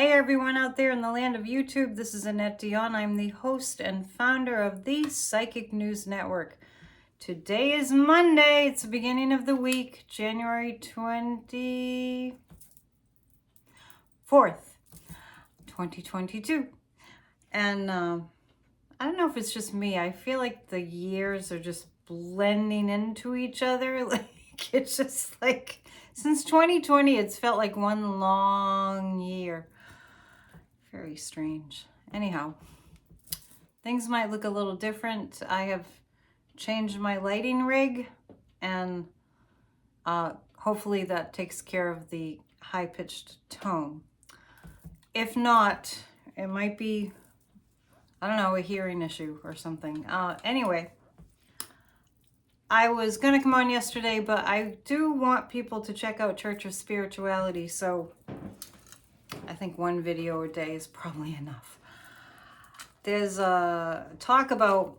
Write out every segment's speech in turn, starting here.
Hey everyone out there in the land of YouTube, this is Annette Dion. I'm the host and founder of the Psychic News Network. Today is Monday, it's the beginning of the week, January 24th, 2022. And I don't know if it's just me, I feel like the years are just blending into each other. Like it's just like, since 2020, it's felt like one long year. Very strange. Anyhow, things might look a little different. I have changed my lighting rig, and hopefully that takes care of the high-pitched tone. If not, it might be, I don't know, a hearing issue or something. Anyway, I was going to come on yesterday, but I do want people to check out Church of Spirituality, so I think one video a day is probably enough. There's a talk about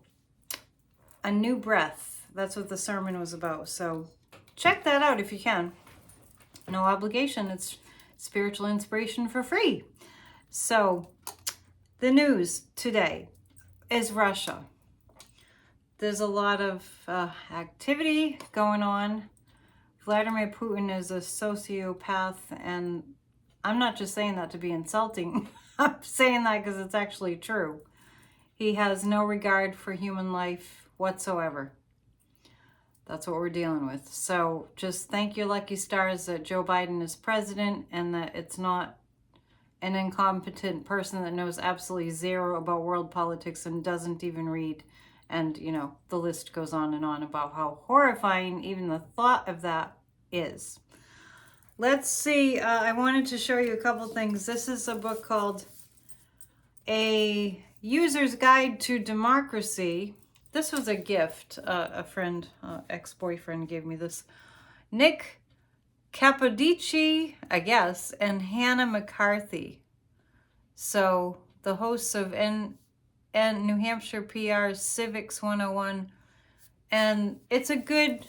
a new breath. That's what the sermon was about. So check that out if you can. No obligation. It's spiritual inspiration for free. So the news today is Russia. There's a lot of activity going on. Vladimir Putin is a sociopath, and I'm not just saying that to be insulting. I'm saying that because it's actually true. He has no regard for human life whatsoever. That's what we're dealing with. So just thank your lucky stars that Joe Biden is president and that it's not an incompetent person that knows absolutely zero about world politics and doesn't even read. And, you know, the list goes on and on about how horrifying even the thought of that is. Let's see, I wanted to show you a couple things. This is a book called A User's Guide to Democracy. This was a gift. A friend, ex-boyfriend gave me this. Nick Capodici, I guess, and Hannah McCarthy. So the hosts of New Hampshire PR Civics 101. And it's a good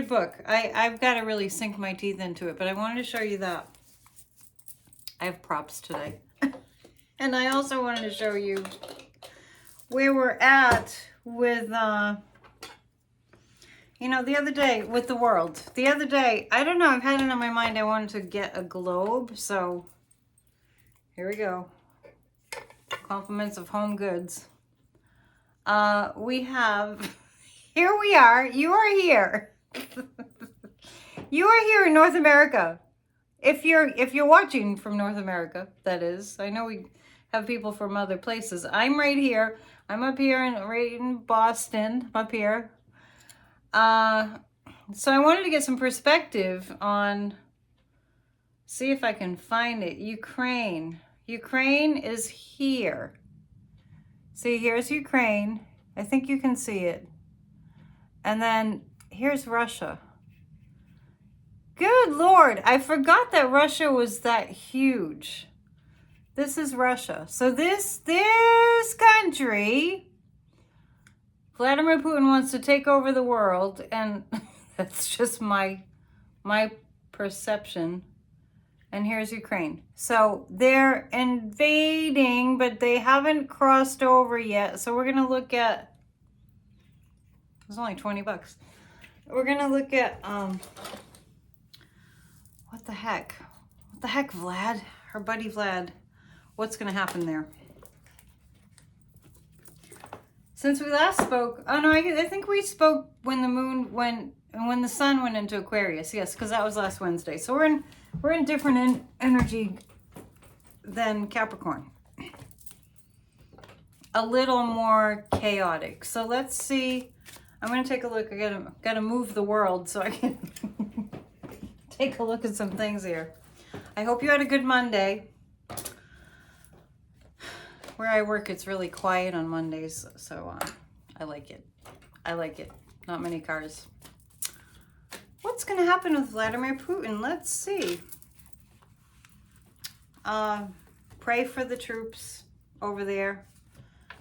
book. I've got to really sink my teeth into it, but I wanted to show you that. I have props today. And I also wanted to show you where we're at with, you know, the other day with the world. The other day, I don't know, I've had it on my mind I wanted to get a globe, so here we go. Compliments of home goods. We have... Here we are. You are here. You are here in North America. If you're watching from North America, that is. I know we have people from other places. I'm right here. I'm up here right in Boston, up here. So I wanted to get some perspective on, see if I can find it. Ukraine. Ukraine is here. See, here's Ukraine. I think you can see it. And then here's Russia. Good Lord, I forgot that Russia was that huge. This is Russia. So this country, Vladimir Putin wants to take over the world, and that's just my perception. And here's Ukraine. So they're invading, but they haven't crossed over yet. So we're going to look at, it's only 20 bucks. We're going to look at, what the heck? What the heck, Vlad? Her buddy Vlad. What's going to happen there? Since we last spoke, oh no, I think we spoke when the moon went, when the sun went into Aquarius. Yes, because that was last Wednesday. So we're in different energy than Capricorn. A little more chaotic. So let's see. I'm going to take a look. I gotta move the world so I can take a look at some things here. I hope you had a good Monday. Where I work, it's really quiet on Mondays, so I like it. I like it. Not many cars. What's going to happen with Vladimir Putin? Let's see. Pray for the troops over there.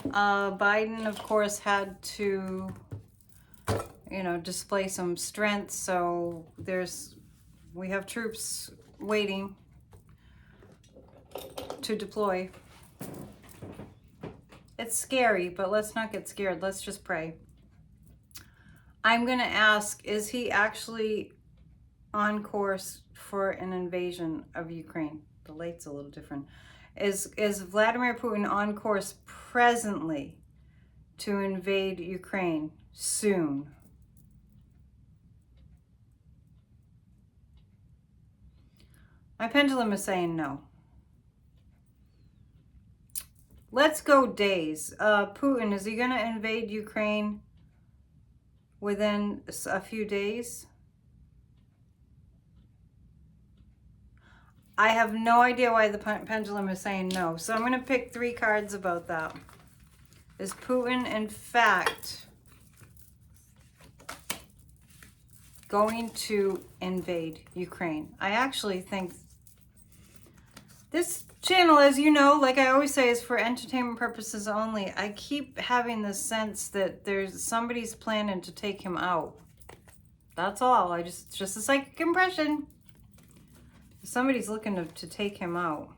Biden, of course, had to, you know, display some strength. So we have troops waiting to deploy. It's scary, but let's not get scared. Let's just pray. I'm going to ask, is he actually on course for an invasion of Ukraine? The light's a little different. Is Vladimir Putin on course presently to invade Ukraine soon? My pendulum is saying no. Let's go days. Putin, is he going to invade Ukraine within a few days? I have no idea why the pendulum is saying no. So I'm going to pick 3 cards about that. Is Putin, in fact, going to invade Ukraine? I actually think this channel, as you know, like I always say, is for entertainment purposes only. I keep having the sense that there's somebody's planning to take him out. That's all. Just a psychic impression. Somebody's looking to take him out.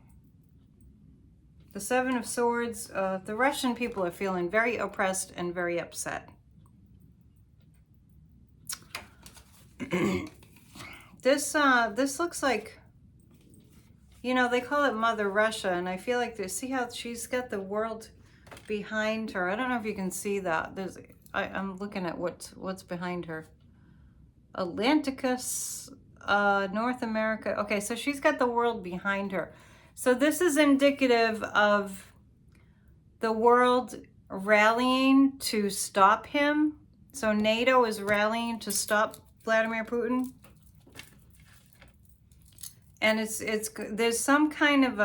The 7 of Swords. The Russian people are feeling very oppressed and very upset. This looks like, you know, they call it Mother Russia, and I feel like see how she's got the world behind her. I don't know if you can see that. I'm looking at what's behind her. Atlanticus, North America. Okay, so she's got the world behind her. So this is indicative of the world rallying to stop him. So NATO is rallying to stop Vladimir Putin. And there's some kind of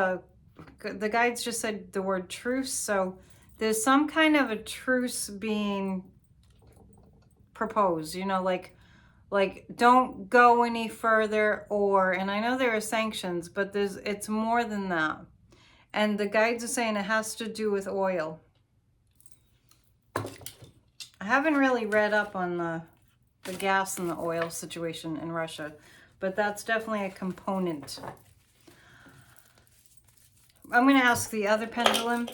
the guides just said the word truce. So there's some kind of a truce being proposed, you know, like don't go any further, and I know there are sanctions, but it's more than that. And the guides are saying it has to do with oil. I haven't really read up on the gas and the oil situation in Russia, but that's definitely a component. I'm going to ask the other pendulum.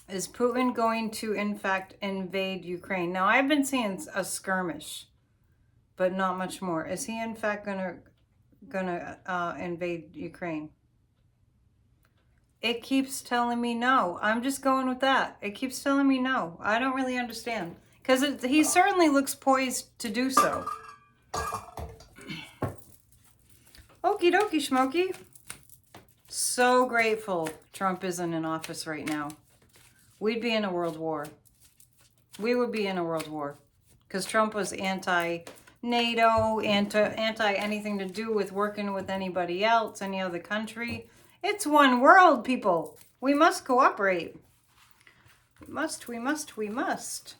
Is Putin going to, in fact, invade Ukraine? Now, I've been seeing a skirmish, but not much more. Is he, in fact, gonna invade Ukraine? It keeps telling me no. I'm just going with that. It keeps telling me no. I don't really understand. Because he certainly looks poised to do so. Okie dokie, Schmokey. So grateful Trump isn't in office right now. We'd be in a world war. We would be in a world war. Because Trump was anti-NATO, anti anything to do with working with anybody else, any other country. It's one world, people. We must cooperate. We must.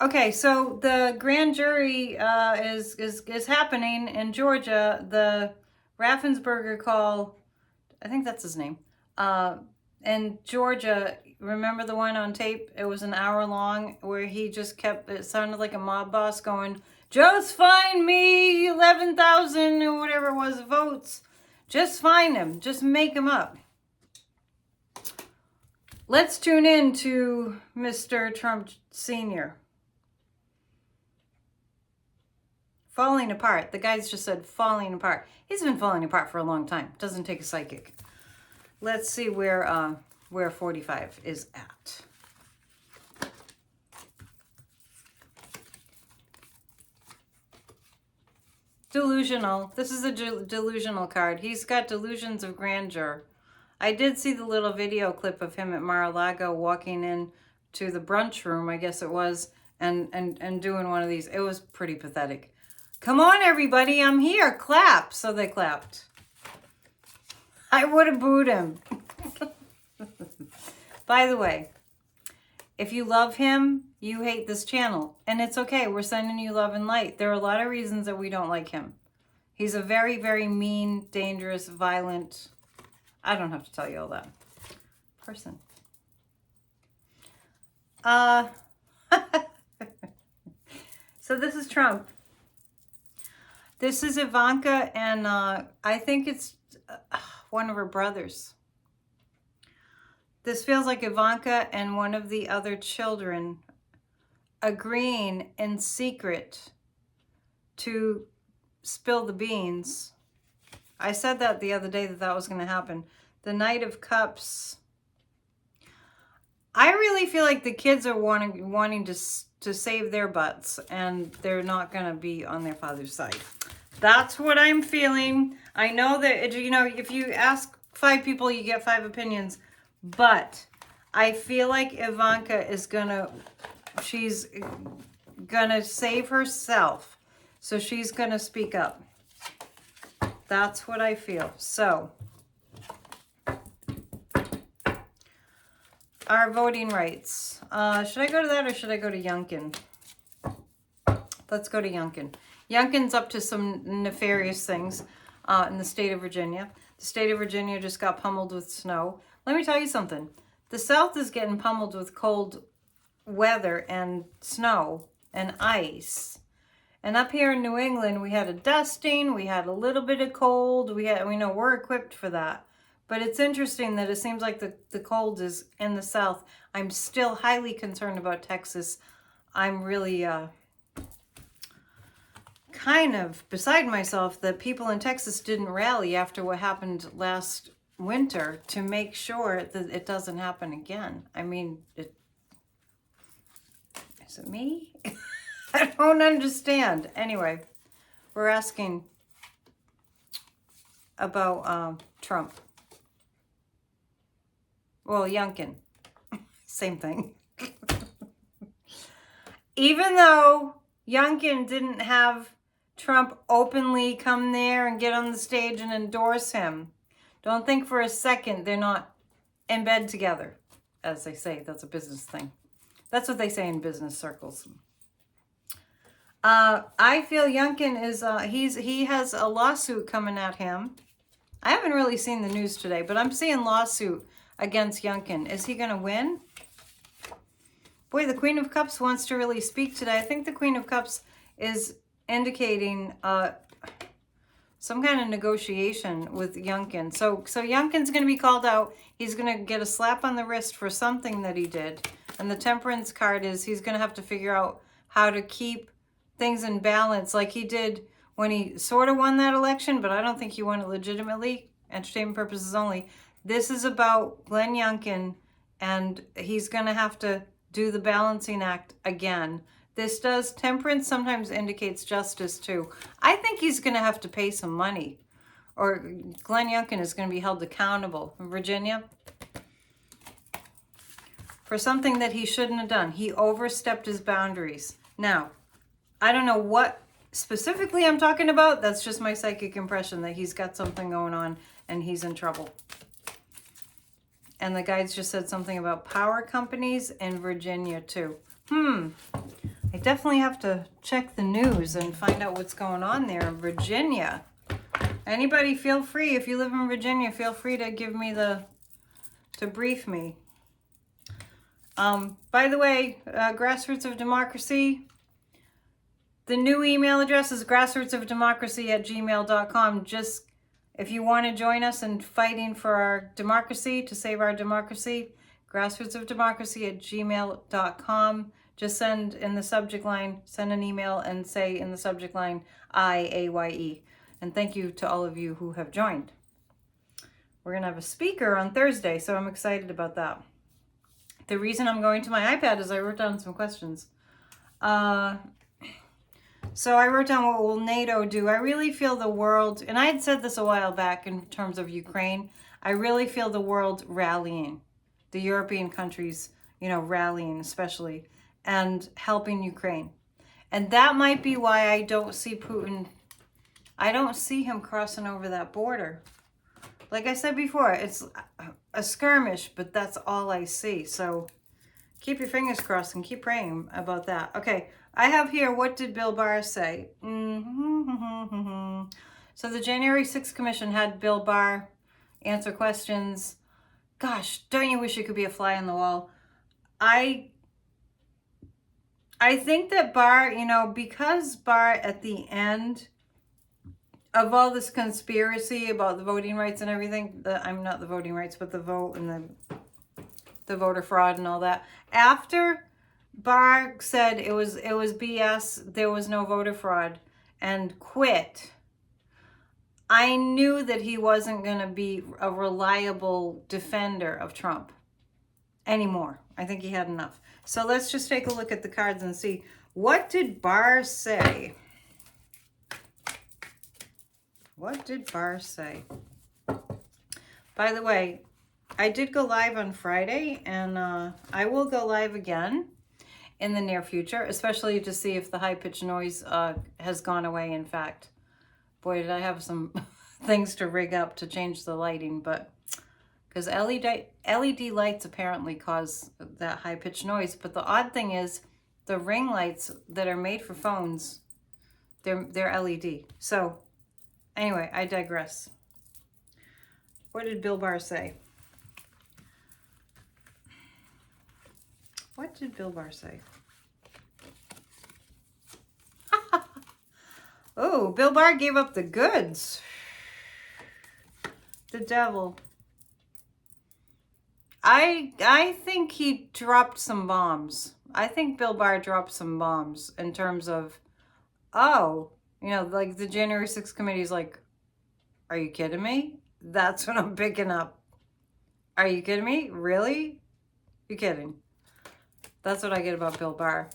Okay, so the grand jury is happening in Georgia. The Raffensperger call, I think that's his name. In Georgia, remember the one on tape? It was an hour long where he just kept, it sounded like a mob boss going, just find me 11,000 or whatever it was votes. Just find him. Just make him up. Let's tune in to Mr. Trump Sr. Falling apart. The guys just said falling apart. He's been falling apart for a long time. Doesn't take a psychic. Let's see where 45 is at. Delusional. This is a delusional card. He's got delusions of grandeur. I did see the little video clip of him at Mar-a-Lago walking in to the brunch room, I guess it was, and doing one of these. It was pretty pathetic. Come on, everybody, I'm here. Clap. So they clapped. I would have booed him. By the way, if you love him, you hate this channel. And it's okay. We're sending you love and light. There are a lot of reasons that we don't like him. He's a very, very mean, dangerous, violent, I don't have to tell you all that, person. So this is Trump. This is Ivanka, and I think it's one of her brothers. This feels like Ivanka and one of the other children agreeing in secret to spill the beans. I said that the other day that was going to happen. The Knight of Cups. I really feel like the kids are wanting to save their butts, and they're not going to be on their father's side. That's what I'm feeling. I know that, you know, if you ask 5 people, you get 5 opinions. But I feel like Ivanka is she's gonna save herself. So she's gonna speak up. That's what I feel. So, our voting rights. Should I go to that or should I go to Youngkin? Let's go to Youngkin. Youngkin's up to some nefarious things in the state of Virginia. The state of Virginia just got pummeled with snow. Let me tell you something. The South is getting pummeled with cold weather and snow and ice. And up here in New England, we had a dusting, we had a little bit of cold, we know we're equipped for that. But it's interesting that it seems like the cold is in the South. I'm still highly concerned about Texas. I'm really kind of beside myself that people in Texas didn't rally after what happened last winter to make sure that it doesn't happen again. I mean, is it me? I don't understand. Anyway, we're asking about Trump. Well, Youngkin. Same thing. Even though Youngkin didn't have Trump openly come there and get on the stage and endorse him, don't think for a second they're not in bed together. As they say, that's a business thing. That's what they say in business circles. I feel Youngkin is, he has a lawsuit coming at him. I haven't really seen the news today, but I'm seeing lawsuit against Youngkin. Is he going to win? Boy, the Queen of Cups wants to really speak today. I think the Queen of Cups is indicating some kind of negotiation with Youngkin. So Youngkin's going to be called out. He's going to get a slap on the wrist for something that he did. And the Temperance card is he's going to have to figure out how to keep things in balance like he did when he sort of won that election, but I don't think he won it legitimately. Entertainment purposes only. This is about Glenn Youngkin, and he's going to have to do the balancing act again. This does, temperance sometimes indicates justice too. I think he's going to have to pay some money, or Glenn Youngkin is going to be held accountable in Virginia for something that he shouldn't have done. He overstepped his boundaries. Now, I don't know what specifically I'm talking about. That's just my psychic impression that he's got something going on and he's in trouble. And the guides just said something about power companies in Virginia too. I definitely have to check the news and find out what's going on there in Virginia. Anybody feel free, if you live in Virginia, feel free to give me to brief me. By the way, Grassroots of Democracy, the new email address is grassrootsofdemocracy@gmail.com. Just if you want to join us in fighting for our democracy, to save our democracy, grassrootsofdemocracy@gmail.com. Just send in the subject line, send an email and say in the subject line, IAYE. And thank you to all of you who have joined. We're going to have a speaker on Thursday, so I'm excited about that. The reason I'm going to my iPad is I wrote down some questions. So I wrote down, what will NATO do? I really feel the world, and I had said this a while back in terms of Ukraine, I really feel the world rallying, the European countries, rallying especially, and helping Ukraine. And that might be why I don't see Putin, I don't see him crossing over that border. Like I said before, it's a skirmish, but that's all I see. So keep your fingers crossed and keep praying about that. Okay, I have here, what did Bill Barr say? So the January 6th Commission had Bill Barr answer questions. Gosh, don't you wish you could be a fly on the wall? I think that Barr, because Barr at the end of all this conspiracy about the voting rights and everything, I'm not the voting rights, but the vote and the voter fraud and all that. After Barr said it was BS, there was no voter fraud, and quit, I knew that he wasn't going to be a reliable defender of Trump anymore. I think he had enough. So let's just take a look at the cards and see, what did Barr say? What did Barr say? By the way, I did go live on Friday, and I will go live again in the near future, especially to see if the high-pitched noise has gone away, in fact. Boy, did I have some things to rig up to change the lighting, but because LED lights apparently cause that high-pitched noise. But the odd thing is, the ring lights that are made for phones, they're LED. So anyway, I digress. What did Bill Barr say? What did Bill Barr say? Oh, Bill Barr gave up the goods. The devil. I think he dropped some bombs. I think Bill Barr dropped some bombs in terms of, oh, you know, like the January 6th committee is like, are you kidding me? That's what I'm picking up. Are you kidding me? Really? You're kidding. That's what I get about Bill Barr.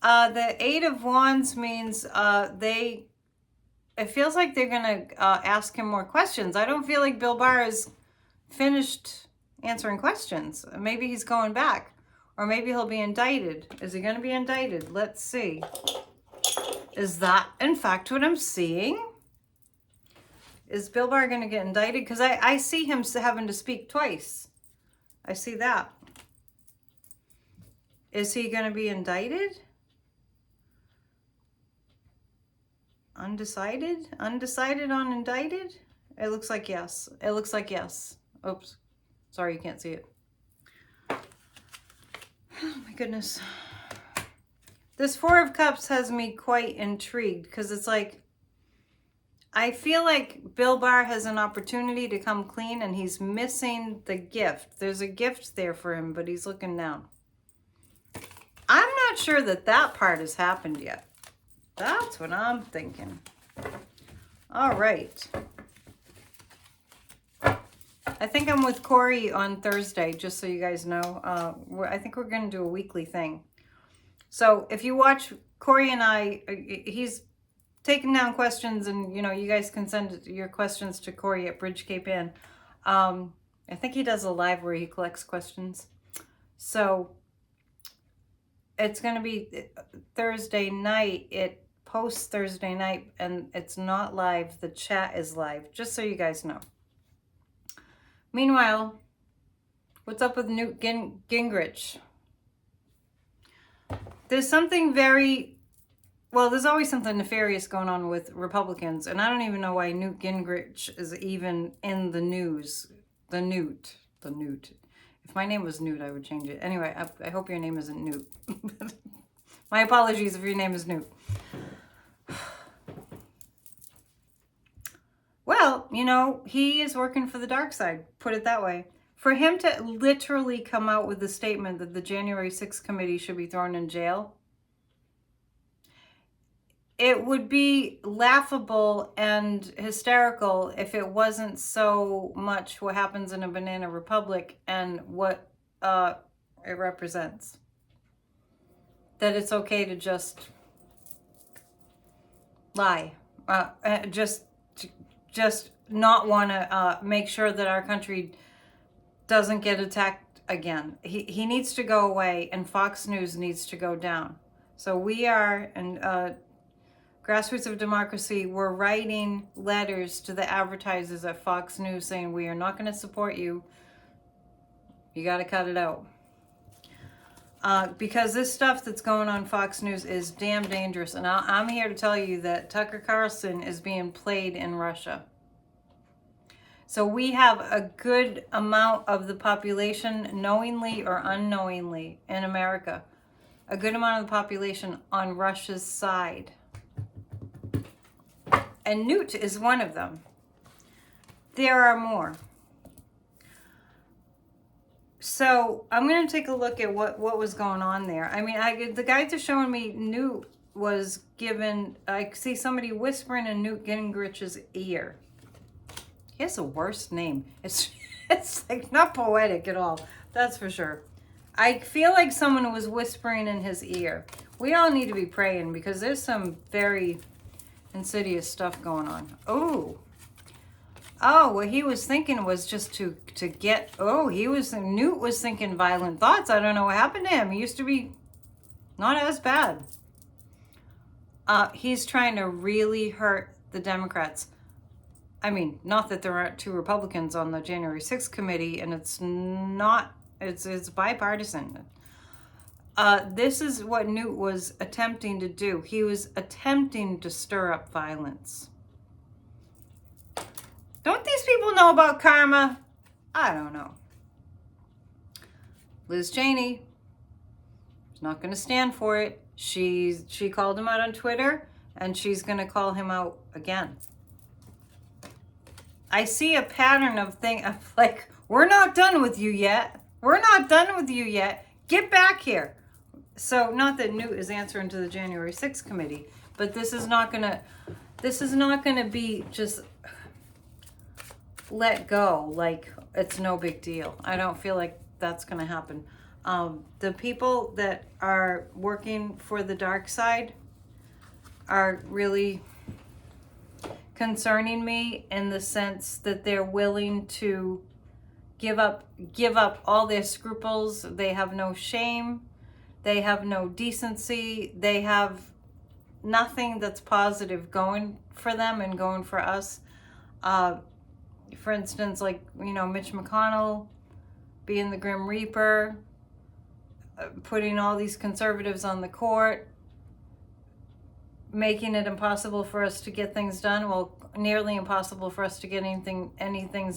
The Eight of Wands means it feels like they're going to ask him more questions. I don't feel like Bill Barr is finished answering questions. Maybe he's going back, or maybe he'll be indicted. Is he going to be indicted? Let's see. Is that, in fact, what I'm seeing? Is Bill Barr going to get indicted? Because I see him having to speak twice. I see that. Is he going to be indicted? Undecided? Undecided on indicted? It looks like yes. It looks like yes. Oops. Sorry, you can't see it. Oh my goodness. This Four of Cups has me quite intrigued, because it's like, I feel like Bill Barr has an opportunity to come clean, and he's missing the gift. There's a gift there for him, but he's looking down. I'm not sure that that part has happened yet. That's what I'm thinking. All right. I think I'm with Corey on Thursday, just so you guys know. I think we're going to do a weekly thing. So if you watch Corey and I, he's taking down questions, and you know, you guys can send your questions to Corey at Bridge Cape Inn. I think he does a live where he collects questions. So it's going to be Thursday night. It posts Thursday night, and it's not live. The chat is live, just so you guys know. Meanwhile, what's up with Newt Gingrich? There's something there's always something nefarious going on with Republicans, and I don't even know why Newt Gingrich is even in the news. The Newt. If my name was Newt, I would change it. Anyway, I hope your name isn't Newt. My apologies if your name is Newt. Well, you know, he is working for the dark side, put it that way. For him to literally come out with the statement that the January 6th committee should be thrown in jail, it would be laughable and hysterical if it wasn't so much what happens in a banana republic and what it represents. That it's okay to just lie, just not want to make sure that our country doesn't get attacked again. He needs to go away, and Fox News needs to go down. So we are, and Grassroots of Democracy, we're writing letters to the advertisers at Fox News saying, we are not going to support you. You got to cut it out. Because this stuff that's going on Fox News is damn dangerous. And I'm here to tell you that Tucker Carlson is being played in Russia. So we have a good amount of the population, knowingly or unknowingly, in America, a good amount of the population on Russia's side. And Newt is one of them. There are more. So I'm going to take a look at what was going on there. I mean, the guides are showing me Newt was given, I see somebody whispering in Newt Gingrich's ear. He has the worst name. It's like not poetic at all. That's for sure. I feel like someone was whispering in his ear. We all need to be praying because there's some very insidious stuff going on. Oh, what he was thinking was just to get, Newt was thinking violent thoughts. I don't know what happened to him. He used to be not as bad. He's trying to really hurt the Democrats. I mean, not that there aren't 2 Republicans on the January 6th committee, and it's bipartisan. This is what Newt was attempting to do. He was attempting to stir up violence. Don't these people know about karma? I don't know. Liz Cheney is not going to stand for it. She called him out on Twitter, and she's going to call him out again. I see a pattern of like, we're not done with you yet. We're not done with you yet. Get back here. So not that Newt is answering to the January 6th committee, but this is not going to be just let go like it's no big deal. I don't feel like that's going to happen. The people that are working for the dark side are really concerning me in the sense that they're willing to give up all their scruples. They have no shame. They have no decency. They have nothing that's positive going for them and going for us. For instance, like, Mitch McConnell being the Grim Reaper, putting all these conservatives on the court, making it impossible for us to get things done. Well, nearly impossible for us to get anything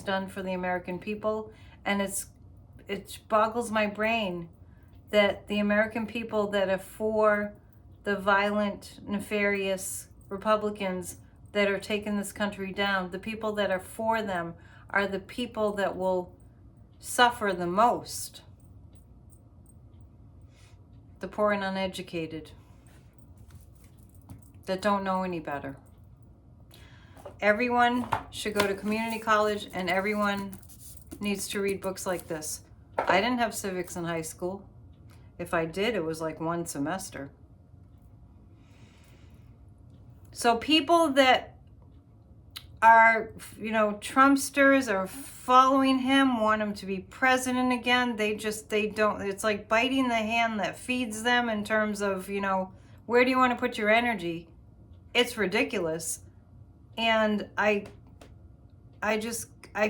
done for the American people. And it boggles my brain that the American people that are for the violent, nefarious Republicans that are taking this country down, the people that are for them are the people that will suffer the most. The poor and uneducated that don't know any better. Everyone should go to community college, and everyone needs to read books like this. I didn't have civics in high school. If I did, it was like one semester. So people that are, Trumpsters are following him, want him to be president again. They don't, it's like biting the hand that feeds them in terms of, where do you want to put your energy? It's ridiculous. And I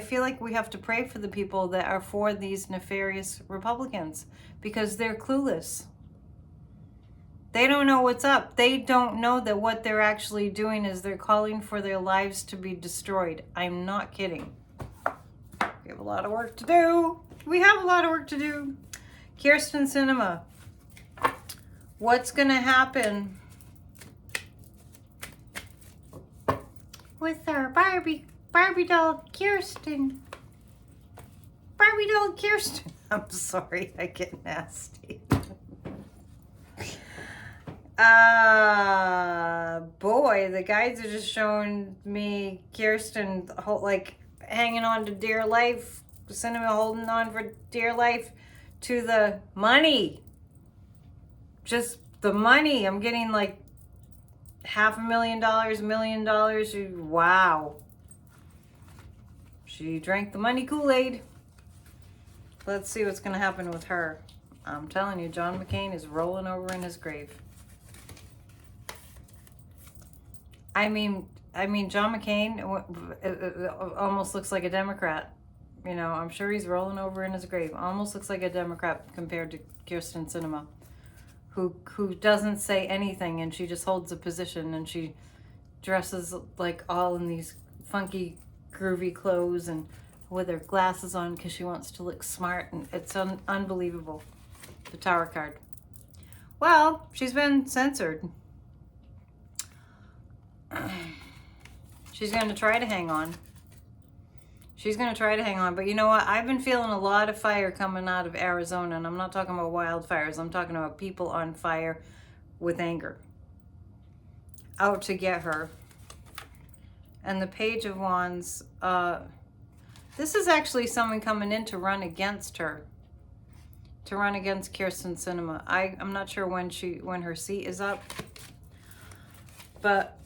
feel like we have to pray for the people that are for these nefarious Republicans because they're clueless. They don't know what's up. They don't know that what they're actually doing is they're calling for their lives to be destroyed. I'm not kidding. We have a lot of work to do. We have a lot of work to do. Kiersten Cinema. What's going to happen with our Barbie doll Kiersten? Barbie doll Kiersten. I'm sorry, I get nasty. Boy, the guides are just showing me Kiersten like hanging on to dear life, Sinema holding on for dear life to the money. Just the money. I'm getting like $500,000, $1 million. Wow. She drank the money Kool-Aid. Let's see what's going to happen with her. I'm telling you, John McCain is rolling over in his grave. I mean, John McCain almost looks like a Democrat. I'm sure he's rolling over in his grave. Almost looks like a Democrat compared to Kiersten Cinema, who doesn't say anything, and she just holds a position, and she dresses like all in these funky, groovy clothes and with her glasses on because she wants to look smart, and it's unbelievable. The Tower card. Well, she's been censored. She's going to try to hang on. She's going to try to hang on. But you know what? I've been feeling a lot of fire coming out of Arizona. And I'm not talking about wildfires. I'm talking about people on fire with anger. Out to get her. And the Page of Wands. This is actually someone coming in to run against her. To run against Kiersten Cinema. I'm not sure when her seat is up. But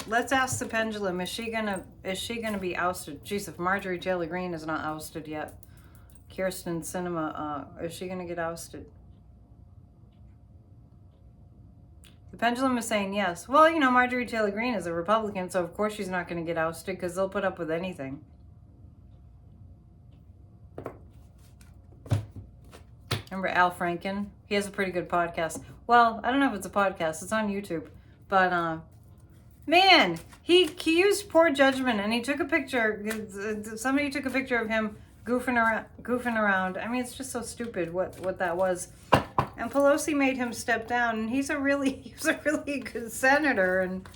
let's ask the pendulum. Is she gonna be ousted? Jeez, if Marjorie Taylor Greene is not ousted yet, Kiersten Cinema, is she gonna get ousted? The pendulum is saying yes. Well, you know, Marjorie Taylor Greene is a Republican, so of course she's not gonna get ousted because they'll put up with anything. Remember Al Franken? He has a pretty good podcast. Well, I don't know if it's a podcast. It's on YouTube. But, man, he used poor judgment, and he took a picture. Somebody took a picture of him goofing around. I mean, it's just so stupid what that was. And Pelosi made him step down, and he was a really good senator, and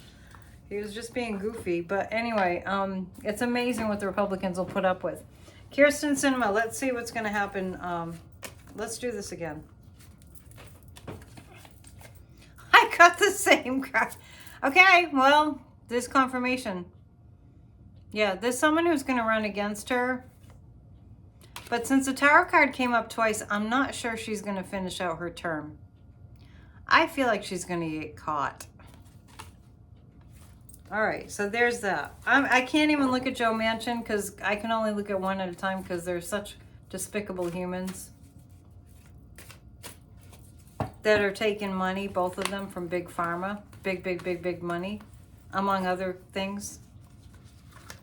he was just being goofy. But anyway, it's amazing what the Republicans will put up with. Kiersten Cinema, let's see what's going to happen. Let's do this again. I got the same card. Okay, well, there's confirmation. Yeah, there's someone who's going to run against her. But since the Tower card came up twice, I'm not sure she's going to finish out her term. I feel like she's going to get caught. All right, so there's that. I can't even look at Joe Manchin because I can only look at one at a time because they're such despicable humans that are taking money, both of them, from Big Pharma. Big money, among other things.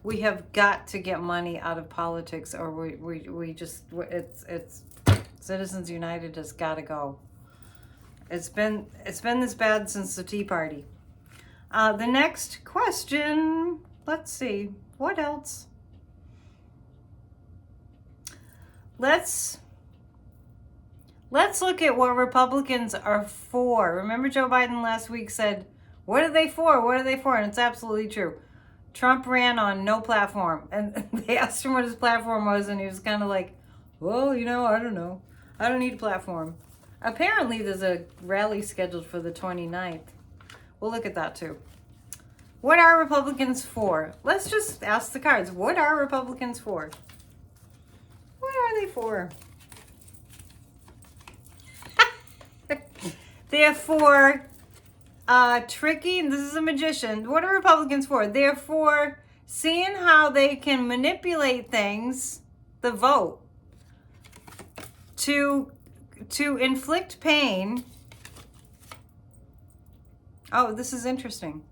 We have got to get money out of politics, or we just, it's Citizens United has got to go. It's been this bad since the Tea Party. The next question, let's see, what else? Let's look at what Republicans are for. Remember Joe Biden last week said, what are they for? What are they for? And it's absolutely true. Trump ran on no platform. And they asked him what his platform was, and he was kind of like, well, you know, I don't know. I don't need a platform. Apparently, there's a rally scheduled for the 29th. We'll look at that, too. What are Republicans for? Let's just ask the cards. What are Republicans for? What are they for? They're for tricking. This is a magician. What are Republicans for? They're for seeing how they can manipulate things, the vote, to inflict pain. Oh, this is interesting.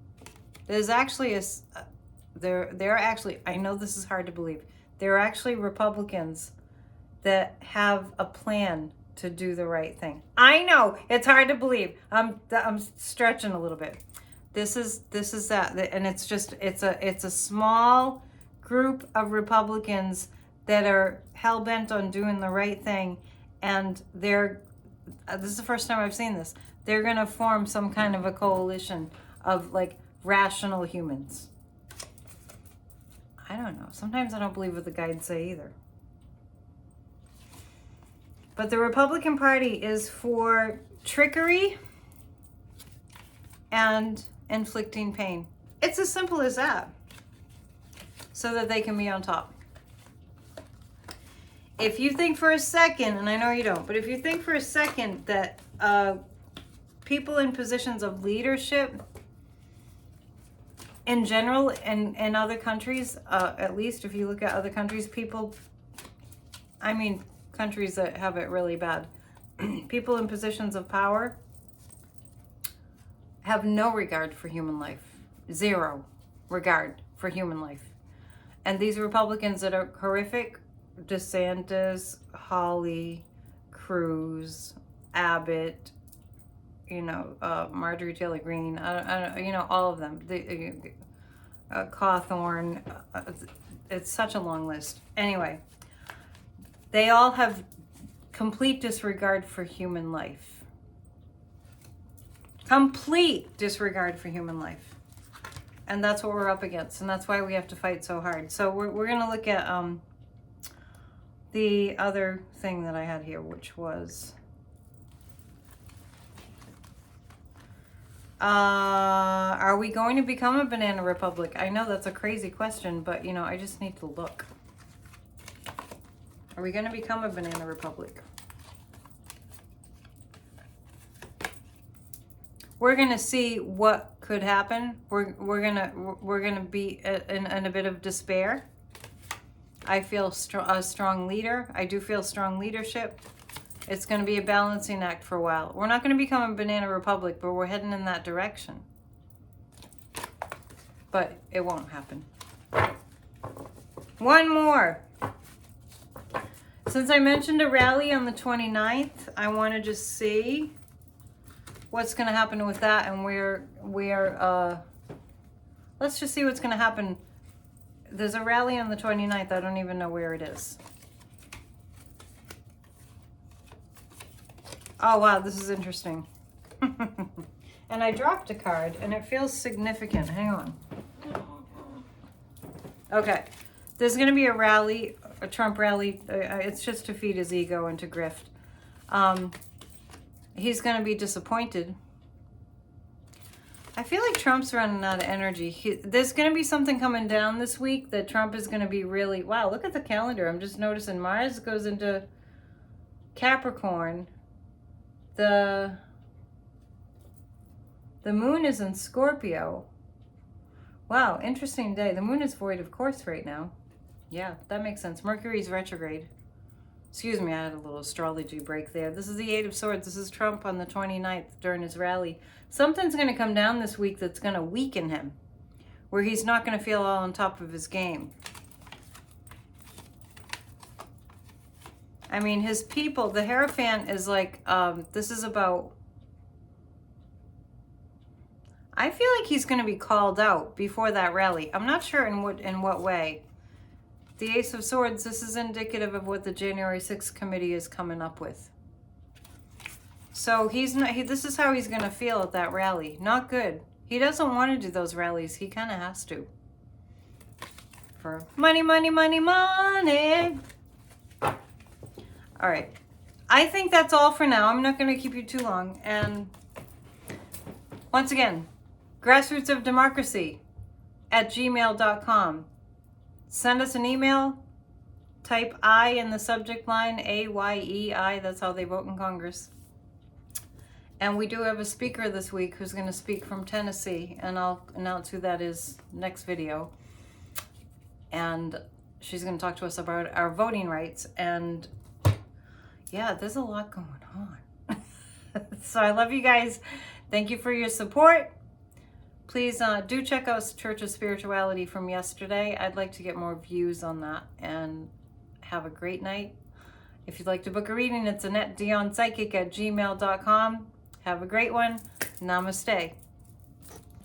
There's actually there are actually, I know this is hard to believe, there are actually Republicans that have a plan to do the right thing. I know it's hard to believe. I'm stretching a little bit. This is that, and it's just it's a small group of Republicans that are hell bent on doing the right thing, and this is the first time I've seen this. They're gonna form some kind of a coalition of like rational humans. I don't know. Sometimes I don't believe what the guides say either. But the Republican Party is for trickery and inflicting pain. It's as simple as that. So that they can be on top. If you think for a second, and I know you don't, but if you think for a second that people in positions of leadership in general in other countries, at least if you look at other countries, countries that have it really bad, people in positions of power have no regard for human life. Zero regard for human life. And these Republicans that are horrific, DeSantis, Hawley, Cruz, Abbott, Marjorie Taylor Greene, all of them, Cawthorn, it's such a long list. Anyway, they all have complete disregard for human life. Complete disregard for human life. And that's what we're up against, and that's why we have to fight so hard. So we're going to look at the other thing that I had here, which was are we going to become a banana republic? I know that's a crazy question, but you know, I just need to look. Are we going to become a banana republic? We're going to see what could happen. We're going to be in a bit of despair. I feel a strong leader. I do feel strong leadership. It's going to be a balancing act for a while. We're not going to become a banana republic, but we're heading in that direction. But it won't happen. One more. Since I mentioned a rally on the 29th, I want to just see what's going to happen with that, and let's just see what's going to happen. There's a rally on the 29th. I don't even know where it is. Oh, wow, this is interesting. And I dropped a card, and it feels significant. Hang on. Okay. There's going to be a rally, a Trump rally. It's just to feed his ego and to grift. He's going to be disappointed. I feel like Trump's running out of energy. There's going to be something coming down this week that Trump is going to be really... Wow, look at the calendar. I'm just noticing Mars goes into Capricorn. The moon is in Scorpio. Wow, interesting day. The moon is void of course right now. Yeah, that makes sense. Mercury's retrograde. Excuse me, I had a little astrology break there. This is the Eight of Swords. This is Trump on the 29th during his rally. Something's going to come down this week that's going to weaken him, where he's not going to feel all on top of his game. I mean, his people, the Hierophant is like, this is about... I feel like he's going to be called out before that rally. I'm not sure in what way. The Ace of Swords, this is indicative of what the January 6th committee is coming up with. So he's not, this is how he's going to feel at that rally. Not good. He doesn't want to do those rallies. He kind of has to. For money, money, money, money. All right. I think that's all for now. I'm not going to keep you too long. And once again, grassrootsofdemocracy@gmail.com. Send us an email. Type I in the subject line, AYEI. That's how they vote in Congress. And we do have a speaker this week who's going to speak from Tennessee, and I'll announce who that is next video. And she's going to talk to us about our voting rights. And yeah, there's a lot going on. So I love you guys. Thank you for your support. Please do check out Church of Spirituality from yesterday. I'd like to get more views on that. And have a great night. If you'd like to book a reading, it's AnnetteDionPsychic@gmail.com. Have a great one. Namaste.